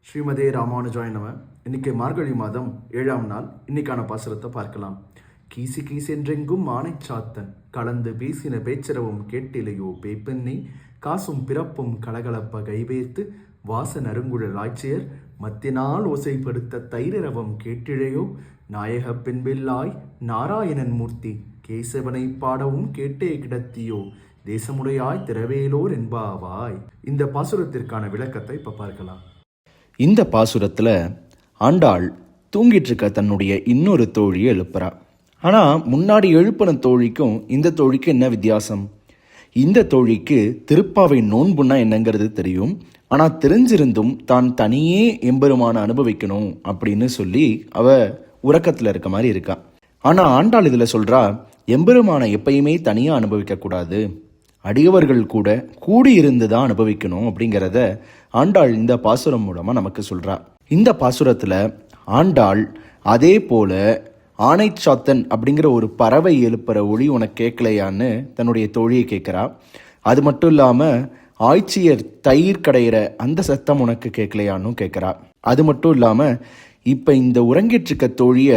ஸ்ரீமதே ராமானுஜாய நம. இன்னைக்கு மார்கழி மாதம் 7ஆம் நாள். இன்னைக்கான பாசுரத்தை பார்க்கலாம். கீசி கீசென்றெங்கும் ஆனை சாத்தன் கலந்து பேசின பேச்சரவும் கேட்டிலையோ பேப்பெண்ணை காசும் பிறப்பும் கலகலப்ப கைவேர்த்து வாச நறுங்குழல் ஆட்சியர் மத்தினால் ஓசைப்படுத்த தைரரவம் கேட்டிழையோ நாயக பெண்பில்லாய் நாராயணன் மூர்த்தி கேசவனை பாடவும் கேட்டே கிடத்தியோ தேசமுடையாய் திரவேலோர் என்பாவாய். இந்த பாசுரத்திற்கான விளக்கத்தை இப்ப பார்க்கலாம். இந்த பாசுரத்தில் ஆண்டாள் தூங்கிட்டு இருக்க தன்னுடைய இன்னொரு தோழியை எழுப்புறா. ஆனால் முன்னாடி எழுப்பின தோழிக்கும் இந்த தோழிக்கு என்ன வித்தியாசம்? இந்த தோழிக்கு திருப்பாவை நோன்புன்னா என்னங்கிறது தெரியும். ஆனால் தெரிஞ்சிருந்தும் தான் தனியே எம்பெருமான அனுபவிக்கணும் அப்படின்னு சொல்லி அவ உறக்கத்தில் இருக்க மாதிரி இருக்கா. ஆனால் ஆண்டாள் இதில் சொல்றா, எம்பெருமானை எப்பயுமே தனியாக அனுபவிக்கக்கூடாது, அடியவர்கள் கூட கூடியிருந்து தான் அனுபவிக்கணும் அப்படிங்கிறத ஆண்டாள் இந்த பாசுரம் மூலமாக நமக்கு சொல்கிறா. இந்த பாசுரத்தில் ஆண்டாள் அதே போல ஆனைச்சாத்தன் அப்படிங்கிற ஒரு பறவை எழுப்புற ஒளி உனக்கு கேட்கலையான்னு தன்னுடைய தோழியை கேட்குறா. அது மட்டும் இல்லாமல் ஆய்ச்சியர் தயிர் கடையிற அந்த சத்தம் உனக்கு கேட்கலையான்னு கேட்குறா. அது மட்டும் இல்லாமல் இப்போ இந்த உறங்கிட்டு இருக்க தோழிய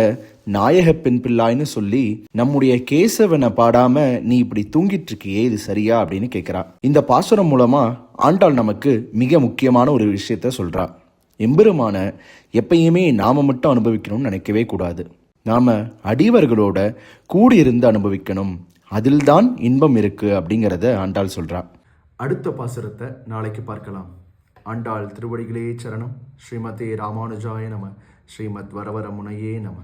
நாயக பெண் பிள்ளாய்னு சொல்லி நம்முடைய கேசவனை பாடாம நீ இப்படி தூங்கிட்டு இருக்கியே, இது சரியா அப்படின்னு கேட்கிறா. இந்த பாசுரம் மூலமா ஆண்டாள் நமக்கு மிக முக்கியமான ஒரு விஷயத்த சொல்றா. எம்பெருமான எப்பயுமே நாம மட்டும் அனுபவிக்கணும்னு நினைக்கவே கூடாது. நாம அடியவர்களோட கூடியிருந்து அனுபவிக்கணும், அதில்தான் இன்பம் இருக்கு அப்படிங்கிறத ஆண்டாள் சொல்றா. அடுத்த பாசுரத்தை நாளைக்கு பார்க்கலாம். ஆண்டாள் திருவடிகளே சரணம். ஸ்ரீமதே ராமானுஜாய நம. ஸ்ரீமத் வரவர முனையே நம.